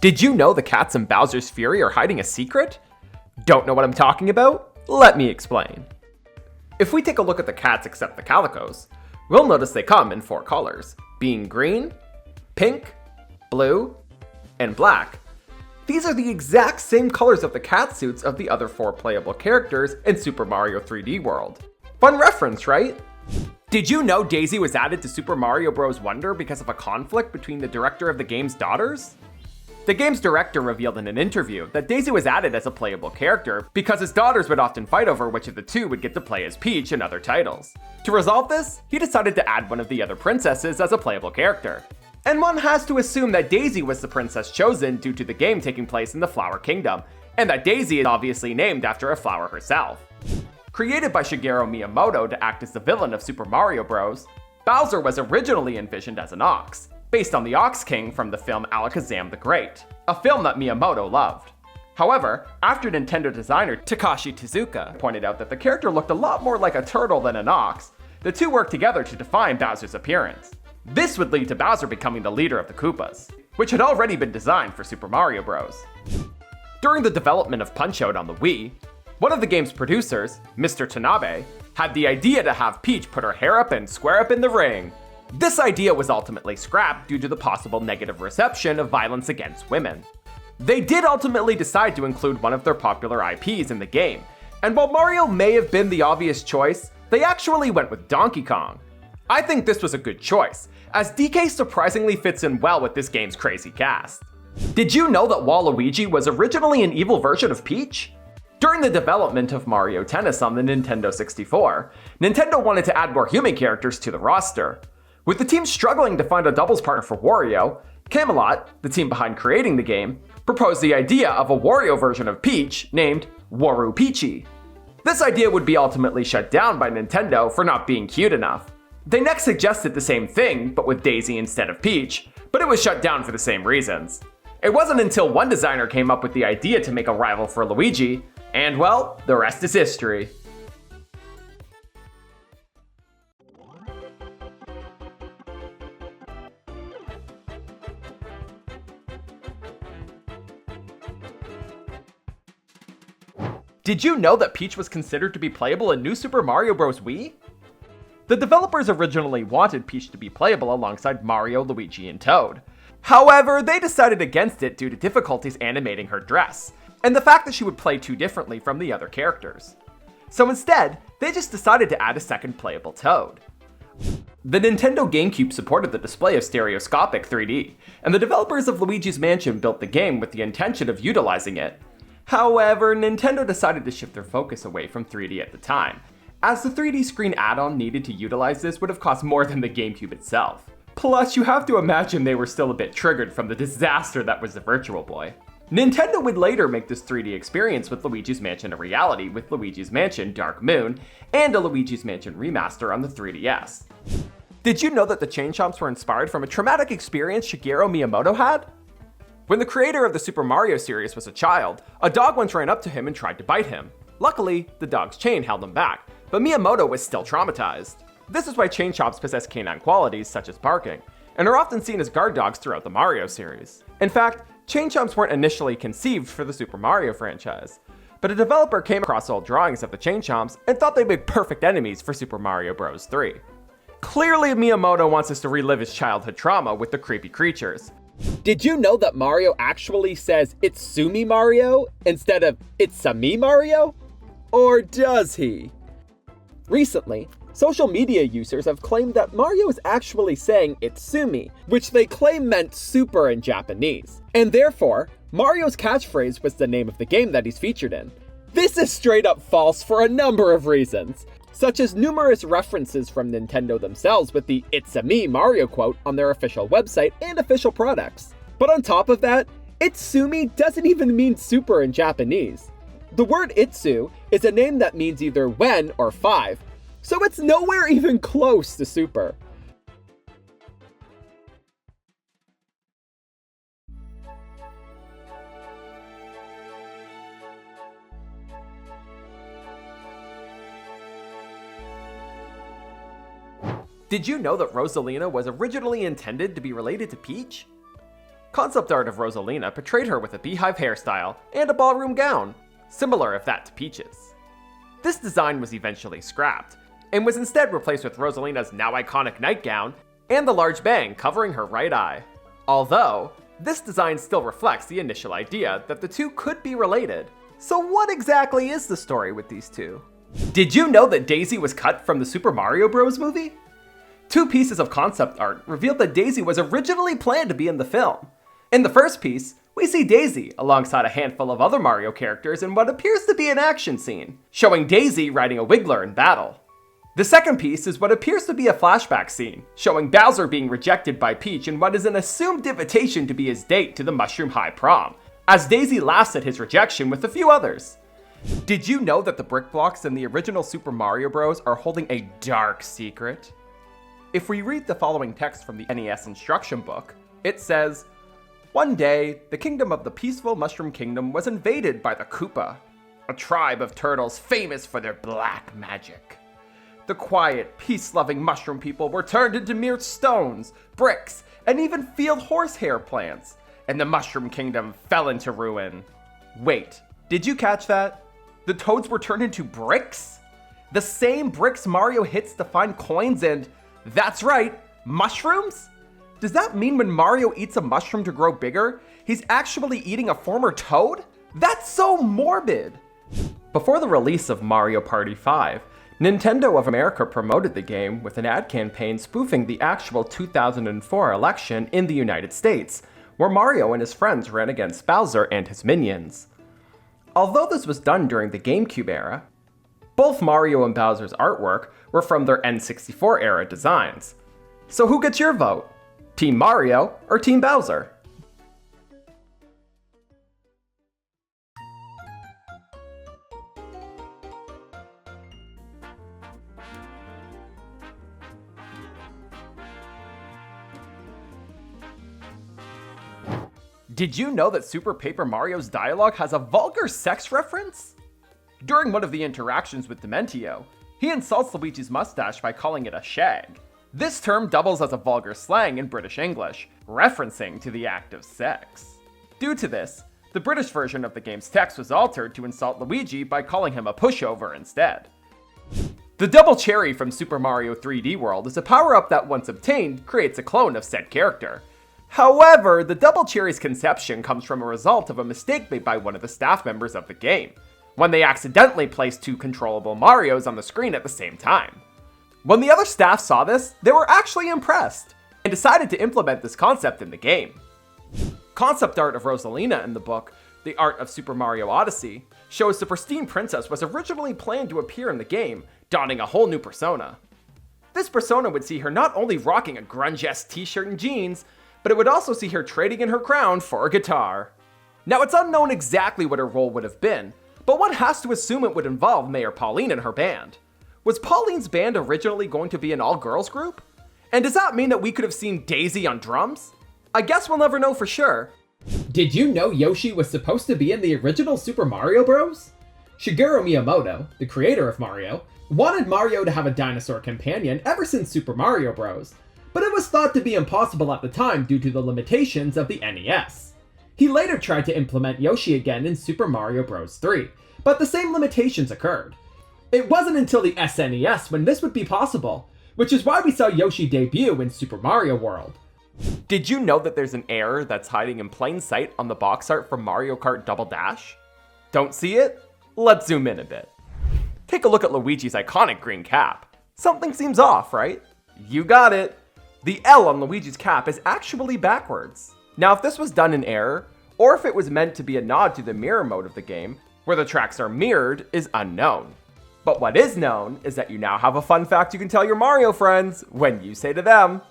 Did you know the cats in Bowser's Fury are hiding a secret? Don't know what I'm talking about? Let me explain. If we take a look at the cats except the calicos, we'll notice they come in 4 colors, being green, pink, blue, and black. These are the exact same colors of the cat suits of the other 4 playable characters in Super Mario 3D World. Fun reference, right? Did you know Daisy was added to Super Mario Bros. Wonder because of a conflict between the director of the game's daughters? The game's director revealed in an interview that Daisy was added as a playable character because his daughters would often fight over which of the 2 would get to play as Peach in other titles. To resolve this, he decided to add one of the other princesses as a playable character. And one has to assume that Daisy was the princess chosen due to the game taking place in the Flower Kingdom, and that Daisy is obviously named after a flower herself. Created by Shigeru Miyamoto to act as the villain of Super Mario Bros., Bowser was originally envisioned as an ox, based on the Ox King from the film Alakazam the Great, a film that Miyamoto loved. However, after Nintendo designer Takashi Tezuka pointed out that the character looked a lot more like a turtle than an ox, the 2 worked together to define Bowser's appearance. This would lead to Bowser becoming the leader of the Koopas, which had already been designed for Super Mario Bros. During the development of Punch-Out on the Wii, one of the game's producers, Mr. Tanabe, had the idea to have Peach put her hair up and square up in the ring. This idea was ultimately scrapped due to the possible negative reception of violence against women. They did ultimately decide to include one of their popular IPs in the game, and while Mario may have been the obvious choice, they actually went with Donkey Kong. I think this was a good choice, as DK surprisingly fits in well with this game's crazy cast. Did you know that Waluigi was originally an evil version of Peach? During the development of Mario Tennis on the Nintendo 64, Nintendo wanted to add more human characters to the roster. With the team struggling to find a doubles partner for Wario, Camelot, the team behind creating the game, proposed the idea of a Wario version of Peach named Waru Peachy. This idea would be ultimately shut down by Nintendo for not being cute enough. They next suggested the same thing, but with Daisy instead of Peach, but it was shut down for the same reasons. It wasn't until one designer came up with the idea to make a rival for Luigi, and well, the rest is history. Did you know that Peach was considered to be playable in New Super Mario Bros. Wii? The developers originally wanted Peach to be playable alongside Mario, Luigi, and Toad. However, they decided against it due to difficulties animating her dress, and the fact that she would play too differently from the other characters. So instead, they just decided to add a second playable Toad. The Nintendo GameCube supported the display of stereoscopic 3D, and the developers of Luigi's Mansion built the game with the intention of utilizing it. However, Nintendo decided to shift their focus away from 3D at the time, as the 3D screen add-on needed to utilize this would have cost more than the GameCube itself. Plus, you have to imagine they were still a bit triggered from the disaster that was the Virtual Boy. Nintendo would later make this 3D experience with Luigi's Mansion a reality with Luigi's Mansion Dark Moon and a Luigi's Mansion remaster on the 3DS. Did you know that the Chain Chomps were inspired from a traumatic experience Shigeru Miyamoto had? When the creator of the Super Mario series was a child, a dog once ran up to him and tried to bite him. Luckily, the dog's chain held him back, but Miyamoto was still traumatized. This is why Chain Chomps possess canine qualities such as barking, and are often seen as guard dogs throughout the Mario series. In fact, Chain Chomps weren't initially conceived for the Super Mario franchise, but a developer came across old drawings of the Chain Chomps and thought they'd make perfect enemies for Super Mario Bros. 3. Clearly, Miyamoto wants us to relive his childhood trauma with the creepy creatures. Did you know that Mario actually says "Itsumi Mario" instead of "It's-a-me Mario"? Or does he? Recently, social media users have claimed that Mario is actually saying "Itsumi," which they claim meant super in Japanese. And therefore, Mario's catchphrase was the name of the game that he's featured in. This is straight up false for a number of reasons, such as numerous references from Nintendo themselves with the "It's-a-me Mario" quote on their official website and official products. But on top of that, Itsumi doesn't even mean super in Japanese. The word Itsu is a name that means either when or 5, so it's nowhere even close to super. Did you know that Rosalina was originally intended to be related to Peach? Concept art of Rosalina portrayed her with a beehive hairstyle and a ballroom gown, similar if that to Peach's. This design was eventually scrapped, and was instead replaced with Rosalina's now iconic nightgown and the large bang covering her right eye. Although, this design still reflects the initial idea that the two could be related. So what exactly is the story with these two? Did you know that Daisy was cut from the Super Mario Bros. Movie? Two pieces of concept art revealed that Daisy was originally planned to be in the film. In the first piece, we see Daisy alongside a handful of other Mario characters in what appears to be an action scene, showing Daisy riding a Wiggler in battle. The second piece is what appears to be a flashback scene, showing Bowser being rejected by Peach in what is an assumed invitation to be his date to the Mushroom High Prom, as Daisy laughs at his rejection with a few others. Did you know that the brick blocks in the original Super Mario Bros. Are holding a dark secret? If we read the following text from the NES instruction book, it says, "One day, the kingdom of the peaceful Mushroom Kingdom was invaded by the Koopa, a tribe of turtles famous for their black magic. The quiet, peace-loving mushroom people were turned into mere stones, bricks, and even field horsehair plants, and the Mushroom Kingdom fell into ruin." Wait, did you catch that? The toads were turned into bricks? The same bricks Mario hits to find coins and, that's right, mushrooms? Does that mean when Mario eats a mushroom to grow bigger, he's actually eating a former toad? That's so morbid! Before the release of Mario Party 5, Nintendo of America promoted the game with an ad campaign spoofing the actual 2004 election in the United States, where Mario and his friends ran against Bowser and his minions. Although this was done during the GameCube era, both Mario and Bowser's artwork were from their N64 era designs. So who gets your vote? Team Mario or Team Bowser? Did you know that Super Paper Mario's dialogue has a vulgar sex reference? During one of the interactions with Dementio, he insults Luigi's mustache by calling it a shag. This term doubles as a vulgar slang in British English, referencing to the act of sex. Due to this, the British version of the game's text was altered to insult Luigi by calling him a pushover instead. The Double Cherry from Super Mario 3D World is a power-up that once obtained creates a clone of said character. However, the Double Cherry's conception comes from a result of a mistake made by one of the staff members of the game, when they accidentally placed two controllable Marios on the screen at the same time. When the other staff saw this, they were actually impressed, and decided to implement this concept in the game. Concept art of Rosalina in the book, The Art of Super Mario Odyssey, shows the pristine princess was originally planned to appear in the game, donning a whole new persona. This persona would see her not only rocking a grunge-esque t-shirt and jeans, but it would also see her trading in her crown for a guitar. Now, it's unknown exactly what her role would have been, but one has to assume it would involve Mayor Pauline and her band. Was Pauline's band originally going to be an all-girls group? And does that mean that we could have seen Daisy on drums? I guess we'll never know for sure. Did you know Yoshi was supposed to be in the original Super Mario Bros? Shigeru Miyamoto, the creator of Mario, wanted Mario to have a dinosaur companion ever since Super Mario Bros, but it was thought to be impossible at the time due to the limitations of the NES. He later tried to implement Yoshi again in Super Mario Bros. 3, but the same limitations occurred. It wasn't until the SNES when this would be possible, which is why we saw Yoshi debut in Super Mario World. Did you know that there's an error that's hiding in plain sight on the box art for Mario Kart Double Dash? Don't see it? Let's zoom in a bit. Take a look at Luigi's iconic green cap. Something seems off, right? You got it! The L on Luigi's cap is actually backwards. Now, if this was done in error, or if it was meant to be a nod to the mirror mode of the game, where the tracks are mirrored, is unknown. But what is known is that you now have a fun fact you can tell your Mario friends when you say to them,